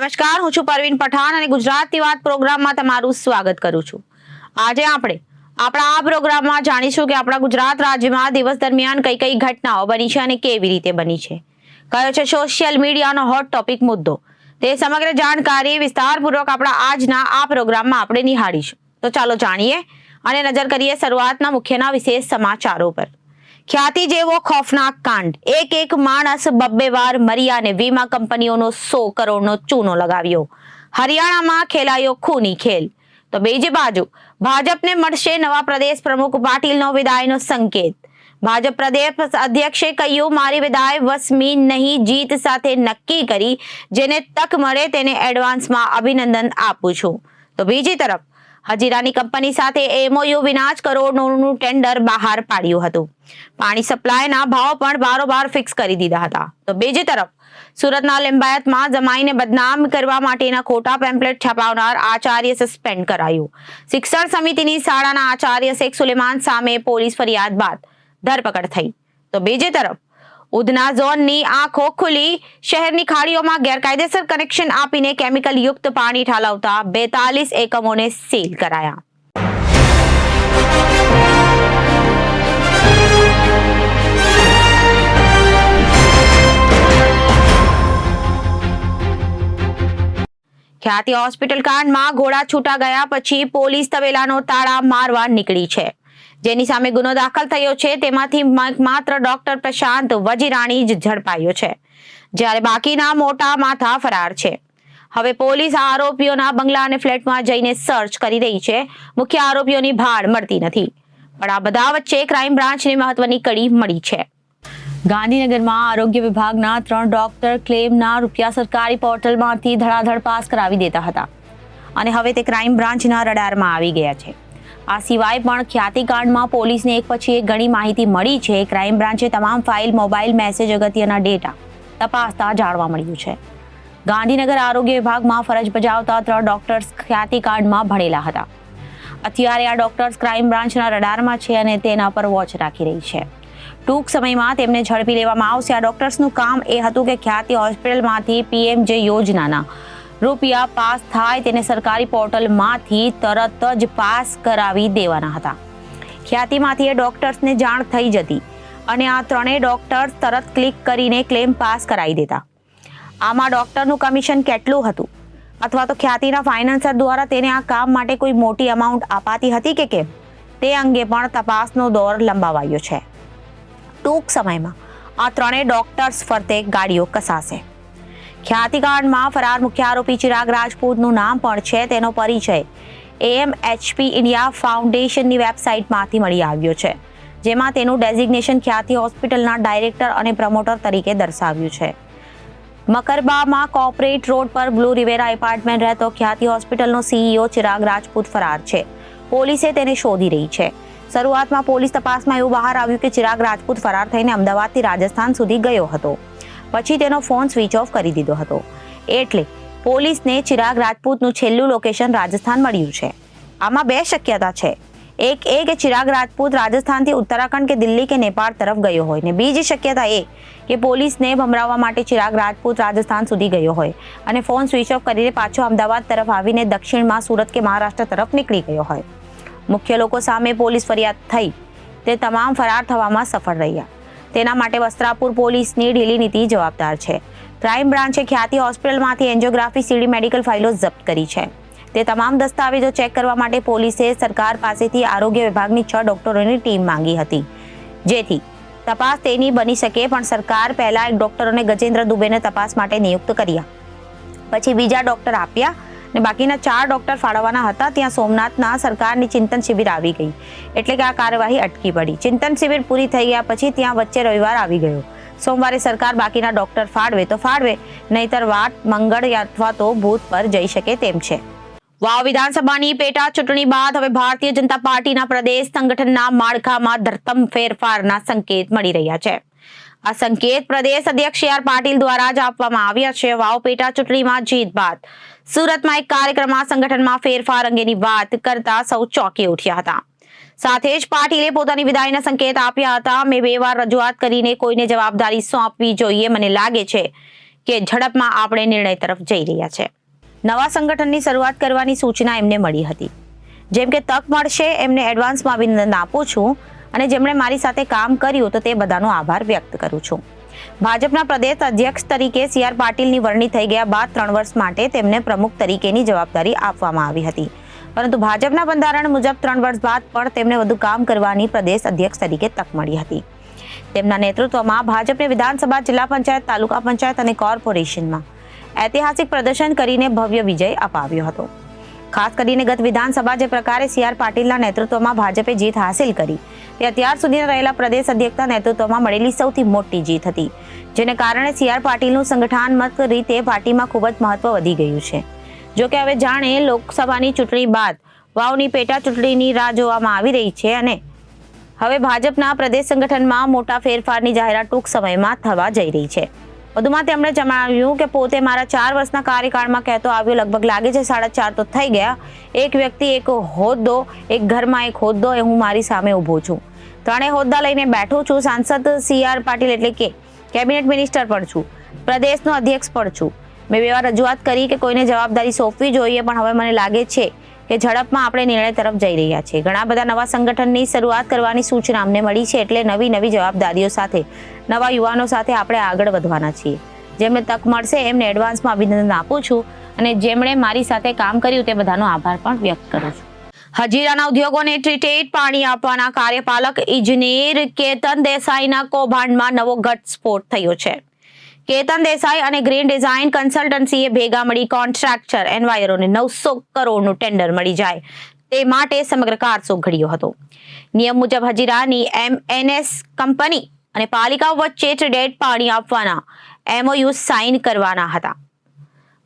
નમસ્કાર, હું છું પરવીન પઠાણ અને ગુજરાતી વાત પ્રોગ્રામમાં તમારું સ્વાગત કરું છું। આજે આપણે આપણા આ પ્રોગ્રામમાં જાણીશું કે આપણા ગુજરાત રાજ્યમાં દિવસ દરમિયાન કઈ કઈ ઘટનાઓ બની છે અને કેવી રીતે બની છે, કયો છે સોશિયલ મીડિયાનો હોટ ટોપિક મુદ્દો। તે સમગ્ર જાણકારી વિસ્તારપૂર્વક આપણા આજના આ પ્રોગ્રામમાં આપણે નિહાળીશું। તો ચાલો જાણીએ અને નજર કરીએ શરૂઆતના મુખ્યના વિશેષ સમાચારો પર। ખ્યાતિ જેવો ખોફનાક કાંડ, એક માણસ બબ્બે વાર મર્યા અને વીમા કંપનીઓનો 100 કરોડનો ચૂનો લગાવ્યો। હરિયાણામાં ખેલાયો ખૂની ખેલ, તો બીજી બાજુ ભાજપને મળશે નવા પ્રદેશ પ્રમુખ પાટીલનો વિદાયનો સંકેત। ભાજપ પ્રદેશ અધ્યક્ષે કહ્યું, મારી વિદાય વસમી નહીં, જીત સાથે નક્કી કરી જેને તક મળે તેને એડવાન્સમાં અભિનંદન આપું છું। તો બીજી તરફ હજીરાની કંપની સાથે એમઓયુ વિના જ કરોડોનું ટેન્ડર બહાર પાડ્યું હતું। પાણી સપ્લાયના ભાવ પણ બારોબાર ફિક્સ કરી દીધા હતા। તો બીજી તરફ સુરતના લિંબાયતમાં જમાઈને બદનામ કરવા માટેના ખોટા પેમ્પલેટ છપાવનાર આચાર્ય સસ્પેન્ડ કરાયું। શિક્ષણ સમિતિની શાળાના આચાર્ય શેખ સુલેમાન સામે પોલીસ ફરિયાદ બાદ ધરપકડ થઈ। તો બીજી તરફ ઉધના ઝોનની આંખો ખુલી, શહેરની ખાડીઓમાં ગેરકાયદેસર કનેક્શન આપીને કેમિકલ યુક્ત પાણી ઠાલવતા 42 એકમોને સીલ કરાયા। ખ્યાતિ હોસ્પિટલ કાંડમાં ઘોડા છૂટા ગયા પછી પોલીસ તબેલાનો તાળા મારવા નીકળી છે। જેની સામે ગુનો દાખલ થયો છે તેમાંથી માત્ર ડોક્ટર પ્રશાંત વજીરાણી જ ઝડપાયો છે, જ્યારે બાકીના મોટા માથા ફરાર છે। હવે પોલીસ આરોપીઓના બંગલા અને ફ્લેટમાં જઈને સર્ચ કરી રહી છે। મુખ્ય આરોપીઓની ભાળ મળતી નથી, પણ આ બધા વચ્ચે ક્રાઇમ બ્રાન્ચની મહત્વની કડી મળી છે। ગાંધીનગરમાં આરોગ્ય વિભાગના 3 ડોક્ટર ક્લેમના રૂપિયા સરકારી પોર્ટલમાંથી ધડાધડ પાસ કરાવી દેતા હતા અને હવે તે ક્રાઇમ બ્રાન્ચના રડારમાં આવી ગયા છે। આ સિવાય પણ ખ્યાતિકાંડમાં પોલીસને એક પછી એક ઘણી માહિતી મળી છે। ક્રાઇમ બ્રાન્ચે તમામ ફાઇલ, મોબાઈલ, મેસેજ, અગત્યના ડેટા તપાસતા જાણવા મળ્યું છે। ગાંધીનગર આરોગ્ય વિભાગમાં ફરજ બજાવતા 3 ડોક્ટર્સ ખ્યાતિકાંડમાં ભણેલા હતા। અત્યારે આ ડોક્ટર્સ ક્રાઇમ બ્રાન્ચના રડારમાં છે અને તેના પર વોચ રાખી રહી છે। ટૂંક સમયમાં તેમને ઝડપી લેવામાં આવશે। આ ડોક્ટર્સનું કામ એ હતું કે ખ્યાતિ હોસ્પિટલમાંથી પીએમજે યોજનાના રૂપિયા પાસ થાય તેને સરકારી પોર્ટલમાંથી તરત જ પાસ કરાવી દેવાના હતા। ખ્યાતિમાંથી એ ડોક્ટર્સને જાણ થઈ જતી અને આ 3 ડોક્ટર્સ તરત ક્લિક કરીને ક્લેમ પાસ કરાવી દેતા। આમાં ડોક્ટરનું કમિશન કેટલું હતું અથવા તો ખ્યાતિના ફાઇનાન્સર દ્વારા તેને આ કામ માટે કોઈ મોટી અમાઉન્ટ અપાતી હતી કે કેમ, તે અંગે પણ તપાસનો દોર લંબાવાયો છે। ટૂંક સમયમાં આ 3 ડોક્ટર્સ ફરતે ગાડીઓ કસાશે। ખ્યાતિકાંડમાં ફરાર મુખ્ય આરોપી ચિરાગ રાજપૂતનું નામ પણ છે। તેનો પરિચય AMHP ઇન્ડિયા ફાઉન્ડેશનની વેબસાઇટમાંથી મળી આવ્યો છે, જેમાં તેનું ડેઝિગ્નેશન ખ્યાતિ હોસ્પિટલના ડાયરેક્ટર અને પ્રમોટર તરીકે દર્શાવ્યું છે। મકરબામાં કોર્પોરેટ રોડ પર બ્લુ રિવેરા એપાર્ટમેન્ટ રહેતો ખ્યાતિ હોસ્પિટલનો CEO ચિરાગ રાજપૂત ફરાર છે। પોલીસે તેને શોધી રહી છે। શરૂઆતમાં પોલીસ તપાસમાં એવું બહાર આવ્યું કે ચિરાગ રાજપૂત ફરાર થઈને અમદાવાદથી રાજસ્થાન સુધી ગયો હતો, પછી તેનો ફોન સ્વિચ ઓફ કરી દીધો હતો। એટલે પોલીસને ચિરાગ રાજપૂતનું છેલ્લું લોકેશન રાજસ્થાન મળ્યું છે। આમાં 2 શક્યતા છે। એક એ કે ચિરાગ રાજપૂત રાજસ્થાનથી ઉત્તરાખંડ કે દિલ્હી કે નેપાળ તરફ ગયો હોય ને બીજી શક્યતા એ કે પોલીસને ભમરાવવા માટે ચિરાગ રાજપૂત રાજસ્થાન સુધી ગયો હોય અને ફોન સ્વિચ ઓફ કરીને પાછો અમદાવાદ તરફ આવીને દક્ષિણમાં સુરત કે મહારાષ્ટ્ર તરફ નીકળી ગયો હોય। મુખ્ય લોકો સામે પોલીસ ફરિયાદ થઈ તે તમામ ફરાર થવામાં સફળ રહ્યા। તેના માટે વસ્ત્રાપુર પોલીસની ઢીલી નીતિ જવાબદાર છે। ક્રાઇમ બ્રાન્ચે ખ્યાતિ હોસ્પિટલમાંથી એન્જિયોગ્રાફી સીડી મેડિકલ ફાઇલો જપ્ત કરી છે। તે તમામ દસ્તાવેજો ચેક કરવા માટે પોલીસે સરકાર પાસેથી આરોગ્ય વિભાગની 6 ડોક્ટરોની ટીમ માંગી હતી, જેથી તપાસ તેની બની શકે, પણ સરકાર પહેલા એક ડોક્ટરોને ગજેન્દ્ર દુબેને તપાસ માટે નિયુક્ત કર્યા, પછી બીજા ડોક્ટર આપ્યા ને બાકીના 4 ડોક્ટર ફાળવવાના હતા। ત્યાં સોમનાથના સરકારની ચિંતન શિબિર આવી ગઈ, એટલે કે આ કાર્યવાહી અટકી પડી। ચિંતન શિબિર પૂરી થઈ ગયા પછી ત્યાં વચ્ચે રવિવાર આવી ગયો। સોમવારે સરકાર બાકીના ડોક્ટર ફાળવે તો ફાળવે, નહીતર વાત મંગળ અથવા તો ભૂત પર જઈ શકે તેમ છે। વાવ વિધાનસભાની પેટા ચૂંટણી બાદ હવે ભારતીય જનતા પાર્ટીના પ્રદેશ સંગઠનના માળખામાં ધરતમ ફેરફારના સંકેત મળી રહ્યા છે। આ સંકેત પ્રદેશ અધ્યક્ષ આર પાટીલ દ્વારા જ આપવામાં આવ્યા છે। વાવ પેટા ચૂંટણીમાં જીત બાદ સુરતમાં એક કાર્યક્રમમાં સંગઠનમાં ફેરફાર અંગેની વાત કરતા સૌ ચોંકી ઉઠ્યા હતા। સાથે જ પાટીલે પોતાની વિદાયના સંકેત આપ્યા હતા। મેં 2 વાર રજૂઆત કરીને કોઈને જવાબદારી સોંપવી જોઈએ। મને લાગે છે કે ઝડપમાં આપણે નિર્ણય તરફ જઈ રહ્યા છે. નવા સંગઠનની શરૂઆત કરવાની સૂચના એમને મળી હતી. જેમ કે તક મળશે એમને એડવાન્સમાં અભિનંદન આપું છું અને જેમણે મારી સાથે કામ કર્યું તો તે બધાનો આભાર વ્યક્ત કરું છું. ભાજપના પ્રદેશ અધ્યક્ષ તરીકે સી.આર. પાટીલની વરણી થઈ ગયા બાદ 3 વર્ષ માટે તેમને પ્રમુખ તરીકેની જવાબદારી આપવામાં આવી હતી. પરંતુ ભાજપના બંધારણ મુજબ 3 વર્ષ બાદ પણ તેમને વધુ કામ કરવાની પ્રદેશ અધ્યક્ષ તરીકે તક મળી હતી. તેમના નેતૃત્વમાં ભાજપને વિધાનસભા, જિલ્લા પંચાયત, તાલુકા પંચાયત અને કોર્પોરેશનમાં ઐતિહાસિક પ્રદર્શન કરીને ભવ્ય વિજય અપાવ્યો હતો. ખાસ કરીને ગત વિધાનસભા જે પ્રકારે સી.આર. પાટીલના નેતૃત્વમાં ભાજપે જીત હાંસિલ કરી તે અત્યાર સુધી રહેલા પ્રદેશ અધ્યક્ષના નેતૃત્વમાં મળેલી સૌથી મોટી જીત હતી, જેને કારણે સી.આર. પાટીલનું સંગઠનાત્મક રીતે પાર્ટીમાં ખૂબ જ મહત્વ વધી ગયું છે. જો કે હવે જાણે લોકસભાની ચૂંટણી બાદ વાવની પેટા ચૂંટણીની રાહ જોવામાં આવી રહી છે અને હવે ભાજપના પ્રદેશ સંગઠનમાં મોટા ફેરફારની જાહેરાત ટૂંક સમયમાં થવા જઈ રહી છે. વધુમાં તેમણે જણાવ્યું કે પોતે મારા 4 વર્ષના કાર્યકાળમાં કહેતો આવ્યો, લગભગ લાગે છે 4.5 તો થઈ ગયા. એક વ્યક્તિ, એક હોદ્દો, એક ઘરમાં એક હોદ્દો, એ હું મારી સામે ઊભો છું. 3 હોદ્દા લઈને બેઠો છું. સાંસદ સી.આર. પાટીલ એટલે કે કેબિનેટ મિનિસ્ટર પણ છું, પ્રદેશનો અધ્યક્ષ પણ છું. મેં 2 વાર રજૂઆત કરી કે કોઈને જવાબદારી સોંપવી જોઈએ, પણ હવે મને લાગે છે કે ઝડપમાં આપણે નિર્ણય તરફ જઈ રહ્યા છીએ. ઘણા બધા નવા સંગઠનની શરૂઆત કરવાની સૂચના અમને મળી છે, એટલે નવી જવાબદારીઓ સાથે નવા યુવાનો સાથે આપણે આગળ વધવાના છીએ. જેમને તક મળશે એમને એડવાન્સમાં અભિનંદન આપું છું અને જેમણે મારી સાથે કામ કર્યું તે બધાનો આભાર પણ વ્યક્ત કરું છું. હજીરાના ઉદ્યોગોને ટ્રીટેડ પાણી આપવાના કાર્યપાલક ઇજનેર કેતન દેસાઈના કૌભાંડમાં નવો ઘટસ્ફોટ થયો છે. કેતન દેસાઈ અને ગ્રીન ડિઝાઇન કન્સલ્ટન્સીએ ભેગા મળી કોન્ટ્રાક્ટર એન્વાયરોને 900 કરોડનું ટેન્ડર મળી જાય તે માટે સમગ્ર કારસો ઘડ્યો હતો. નિયમ મુજબ હજીરાની એમએનએસ કંપની અને પાલિકાઓ વચ્ચે ટ્રીટેડ પાણી આપવાના એમઓયુ સાઇન કરવાના હતા,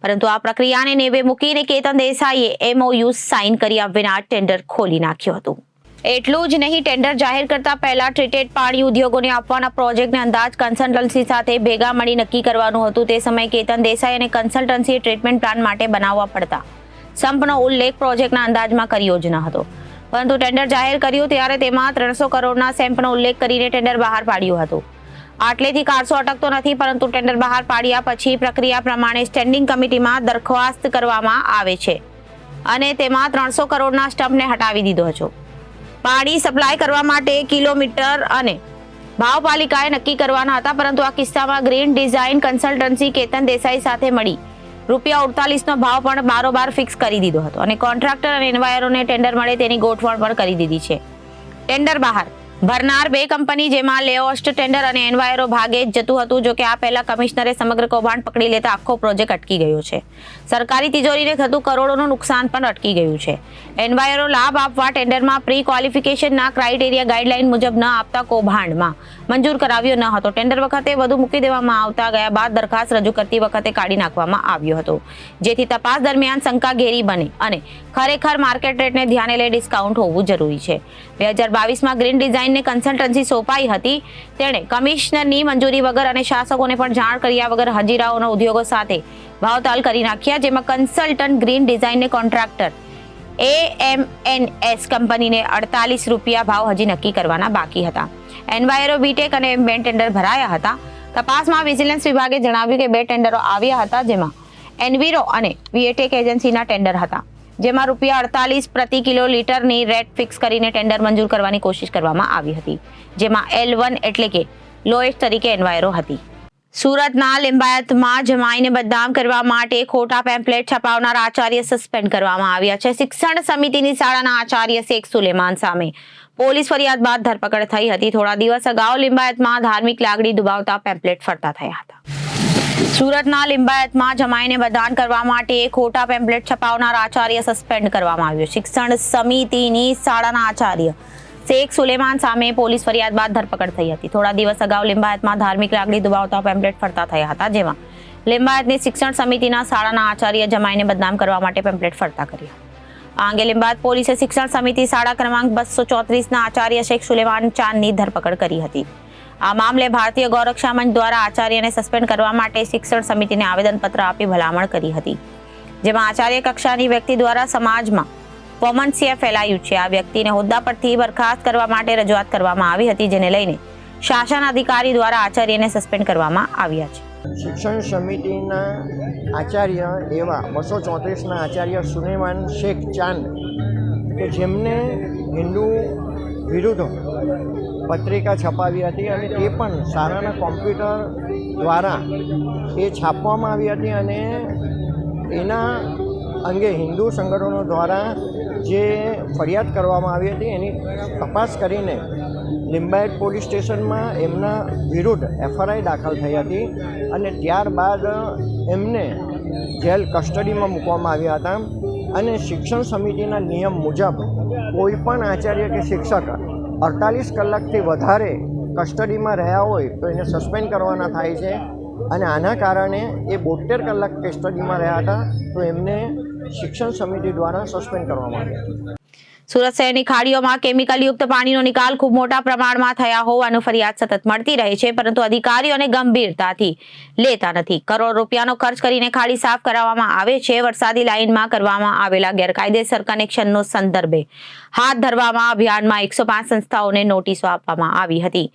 પરંતુ આ પ્રક્રિયાને નેવે મૂકીને કેતન દેસાઈએ એમઓયુ સાઇન કર્યા વિના ટેન્ડર ખોલી નાખ્યું હતું. એટલું જ નહીં, ટેન્ડર જાહેર કરતા પહેલા ટ્રીટેડ પાણી ઉદ્યોગોને આપવાના પ્રોજેક્ટને અંદાજ કન્સલ્ટન્સી સાથે ભેગા મળી નક્કી કરવાનું હતું. તે સમયે કેતન દેસાઈ અને કન્સલ્ટન્સીએ ટ્રીટમેન્ટ પ્લાન માટે બનાવવા પડતા સંપનો ઉલ્લેખ પ્રોજેક્ટના અંદાજમાં કર્યો જ ન હતો, પરંતુ ટેન્ડર જાહેર કર્યું ત્યારે તેમાં 300 કરોડના સેમ્પનો ઉલ્લેખ કરીને ટેન્ડર બહાર પાડ્યું હતું. આટલેથી કારસો અટકતો નથી, પરંતુ ટેન્ડર બહાર પાડ્યા પછી પ્રક્રિયા પ્રમાણે સ્ટેન્ડિંગ કમિટીમાં દરખાસ્ત કરવામાં આવે છે અને તેમાં 300 કરોડના સ્ટમ્પને હટાવી દીધો છે. પાણી સપ્લાય કરવા માટે કિલોમીટર અને ભાવ પાલિકાએ નક્કી કરવાના હતા, પરંતુ આ કિસ્સામાં green design consultancy Ketan Desai સાથે મળી ₹48નો ભાવ પણ બારોબાર ફિક્સ કરી દીધો હતો અને કોન્ટ્રાક્ટર અને એન્વાયરોને ટેન્ડર મળે તેની ગોઠવણ પણ કરી દીધી છે. ટેન્ડર બહાર ભરનાર 2 કંપની, જેમાં લેઓસ્ટ ટેન્ડર અને એન્વાયરો ભાગે જ જતું હતું. જો કે આ પહેલા કમિશનરે સમગ્ર કૌભાંડ પકડી લેતા આખો પ્રોજેક્ટ અટકી ગયો છે. સરકારી તિજોરીને થતું કરોડોનું નુકસાન પણ અટકી ગયું છે. એન્વાયરો લાભ આપવા ટેન્ડરમાં પ્રી ક્વોલિફિકેશનના ક્રાઇટેરિયા ગાઈડલાઈન મુજબ ન આપતા કૌભાંડમાં મંજૂર કરાવ્યો ન હતો. ટેન્ડર વખતે વધુ મૂકી દેવામાં આવતા ગયા બાદ દરખાસ્ત રજૂ કરતી વખતે કાઢી નાખવામાં આવ્યો હતો, જેથી તપાસ દરમિયાન શંકા ઘેરી બને અને ખરેખર માર્કેટ રેટને ધ્યાને લઈ ડિસ્કાઉન્ટ હોવું જરૂરી છે. 2022માં ગ્રીન ડિઝાઇનને કન્સલ્ટન્સી સોંપાઈ હતી. તેણે કમિશનરની મંજૂરી વગર અને શાસકોને પણ જાણ કર્યા વગર હજીરાઓના ઉદ્યોગો સાથે ભાવતાલ કરી નાખ્યા, જેમાં કન્સલ્ટન્ટ ગ્રીન ડિઝાઇનને કોન્ટ્રાક્ટર એએમએનએસ કંપનીને ₹48 ભાવ હજી નક્કી કરવાના બાકી હતા. એન્વાયરો, બીટેક અને એમ્બેન ટેન્ડર ભરાયા હતા. તપાસમાં વિજિલન્સ વિભાગે જણાવ્યું કે 2 ટેન્ડરો આવ્યા હતા, જેમાં એન્વિરો અને વીએટેક એજન્સીના ટેન્ડર હતા, જેમાં ₹48 પ્રતિ કિલો લીટરની રેટ ફિક્સ કરીને ટેન્ડર મંજૂર કરવાની કોશિશ કરવામાં આવી હતી, જેમાં L1 એટલે કે લોએસ્ટ તરીકે એન્વાયરો હતી. સુરતના લિંબાયતમાં જમાઈને બદનામ કરવા માટે ખોટા પેમ્પલેટ છપાવનાર આચાર્ય સસ્પેન્ડ કરવામાં આવ્યા છે. શિક્ષણ સમિતિની શાળાના આચાર્ય શેખ સુલેમાન સામે પોલીસ ફરિયાદ બાદ ધરપકડ થઈ હતી. થોડા દિવસ અગાઉ લિંબાયતમાં ધાર્મિક લાગણી દુભાવતા પેમ્પલેટ ફરતા થયા હતા. સુરતના લિંબાયતમાં જમાઈને બદનામ કરવા માટે ખોટા પેમ્પલેટ છપાવનાર આચાર્ય સસ્પેન્ડ કરવામાં આવ્યો. શિક્ષણ સમિતિની શાળાના આચાર્ય શેખ સુલેમાન સામે પોલીસ ફરિયાદ બાદ ધરપકડ થઈ હતી. થોડા દિવસ અગાઉ લિંબાયતમાં ધાર્મિક લાગણી દુભાવતા પેમ્પલેટ ફરતા થયા હતા, જેમાં લિંબાયતની શિક્ષણ સમિતિના શાળાના આચાર્ય જમાઈને બદનામ કરવા માટે પેમ્પલેટ ફરતા કર્યા. આ અંગે લિંબાયત પોલીસે શિક્ષણ સમિતિ શાળા ક્રમાંક 234ના આચાર્ય શેખ સુલેમાન ચાંદની ધરપકડ કરી હતી. આ મામલે ભારતીય ગૌરક્ષા મંચ દ્વારા આચાર્યને સસ્પેન્ડ કરવા માટે શિક્ષણ સમિતિને આવેદનપત્ર આપી ભલામણ કરી હતી, જેમાં આચાર્ય કક્ષાની વ્યક્તિ દ્વારા સમાજમાં વમનસ્ય ફેલાયું છે. આ વ્યક્તિને હોદ્દા પરથી બરખાસ્ત કરવા માટે રજૂઆત કરવામાં આવી હતી, જેને લઈને શાસન અધિકારી દ્વારા આચાર્યને સસ્પેન્ડ કરવામાં આવ્યા છે. શિક્ષણ સમિતિના આચાર્ય એવા 234ના આચાર્ય સુલેમાન શેખ ચાંદ કે જેમને હિન્દુ વિરુદ્ધ પત્રિકા છપાવી હતી અને તે પણ શાળાના કોમ્પ્યુટર દ્વારા એ છાપવામાં આવી હતી અને એના અંગે હિન્દુ સંગઠનો દ્વારા જે ફરિયાદ કરવામાં આવી હતી એની તપાસ કરીને લિંબાયત પોલીસ સ્ટેશનમાં એમના વિરુદ્ધ FRI દાખલ થઈ હતી અને ત્યારબાદ એમને જેલ કસ્ટડીમાં મૂકવામાં આવ્યા હતા અને શિક્ષણ સમિતિના નિયમ મુજબ કોઈપણ આચાર્ય કે શિક્ષક 48 કલાકથી વધારે કસ્ટડીમાં રહ્યા હોય તો એને સસ્પેન્ડ કરવાના થાય છે અને આના કારણે એ 72 કલાક કસ્ટડીમાં રહ્યા હતા તો એમને શિક્ષણ સમિતિ દ્વારા સસ્પેન્ડ કરવામાં આવ્યા. સુરત શહેરની ખાડીઓમાં કેમિકલયુક્ત પાણીનો નિકાલ ખૂબ મોટા પ્રમાણમાં થયા હોવાનું ફરિયાદ સતત મળતી રહે છે, પરંતુ અધિકારીઓને ગંભીરતાથી લેતા નથી. કરોડો રૂપિયાનો ખર્ચ કરીને ખાડી સાફ કરાવવામાં આવે છે. વરસાદી લાઇનમાં કરવામાં આવેલા ગેરકાયદેસર કનેક્શનનો સંદર્ભે હાથ ધરવામાં અભિયાનમાં 105 સંસ્થાઓને નોટિસો આપવામાં આવી હતી,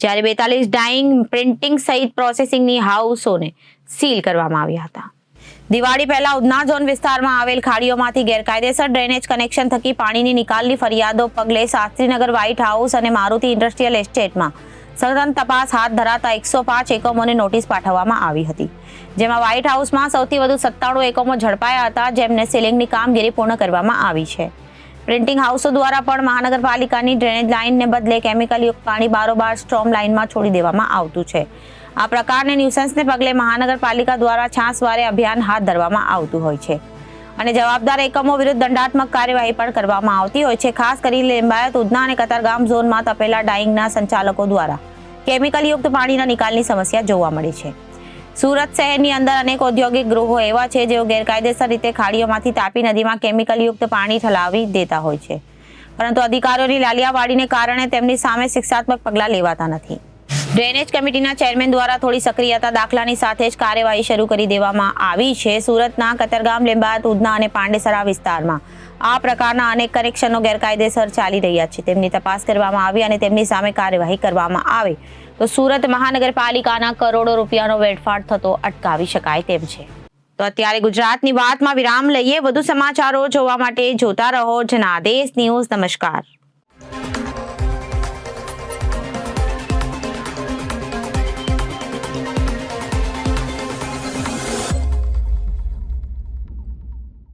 જ્યારે 42 ડાઇંગ, પ્રિન્ટિંગ સહિત પ્રોસેસિંગની હાઉસોને સીલ કરવામાં આવ્યા હતા. દિવાળી પહેલા ઉધના ઝોન વિસ્તારમાં આવેલ ખાડીઓમાંથી ગેરકાયદેસર ડ્રેનેજ કનેક્શન થકી પાણીની નિકાલની ફરિયાદો પગલે શાસ્ત્રીનગર વ્હાઇટ હાઉસ અને મારુતિ ઇન્ડસ્ટ્રીયલ એસ્ટેટમાં સઘન તપાસ હાથ ધરાતા 105 એકમોને નોટિસ પાઠવવામાં આવી હતી, જેમાં વ્હાઇટ હાઉસમાં સૌથી વધુ 97 એકમો ઝડપાયા હતા, જેમને સીલિંગની કામગીરી પૂર્ણ કરવામાં આવી છે. પ્રિન્ટિંગ હાઉસો દ્વારા પણ મહાનગરપાલિકાની ડ્રેનેજ લાઇનને બદલે કેમિકલયુક્ત પાણી બારોબાર સ્ટ્રોમ લાઇનમાં છોડી દેવામાં આવતું છે. આ પ્રકારની ન્યુસન્સને પગલે મહાનગરપાલિકા દ્વારા છાસવારે અભિયાન હાથ ધરવામાં આવતું હોય છે અને જવાબદાર એકમો વિરુદ્ધ દંડાત્મક કાર્યવાહી પણ કરવામાં આવતી હોય છે. ખાસ કરીને લિંબાયત, ઉધના અને કતારગામ ઝોનમાં તપેલા ડાઇંગના સંચાલકો દ્વારા કેમિકલયુક્ત પાણીના નિકાલની સમસ્યા જોવા મળી છે. સુરત શહેરની અંદર અનેક ઔદ્યોગિક ગૃહો એવા છે જેઓ ગેરકાયદેસર રીતે ખાડીઓમાંથી તાપી નદીમાં કેમિકલયુક્ત પાણી ઠલાવી દેતા હોય છે, પરંતુ અધિકારીઓની લાલિયાવાડીને કારણે તેમની સામે શિક્ષાત્મક પગલાં લેવાતા નથી. ડ્રેનેજ કમિટીના ચેરમેન દ્વારા થોડી સક્રિયતા દાખલાની સાથે જ કાર્યવાહી શરૂ કરી દેવામાં આવી છે. સુરતના કતારગામ, લિંબાયત, ઉધના અને પાંડેસરા વિસ્તારમાં આ પ્રકારના અનેક કનેક્શનો ગેરકાયદેસર ચાલી રહ્યા છે. તેમની તપાસ કરવામાં આવી અને તેમની સામે કાર્યવાહી કરવામાં આવે તો સુરત મહાનગરપાલિકાના કરોડો રૂપિયાનો વેડફાટ થતો અટકાવી શકાય તેમ છે. તો અત્યારે ગુજરાતની વાતમાં વિરામ લઈએ. વધુ સમાચારો જોવા માટે જોતા રહો જનાદેશ ન્યૂઝ. નમસ્કાર.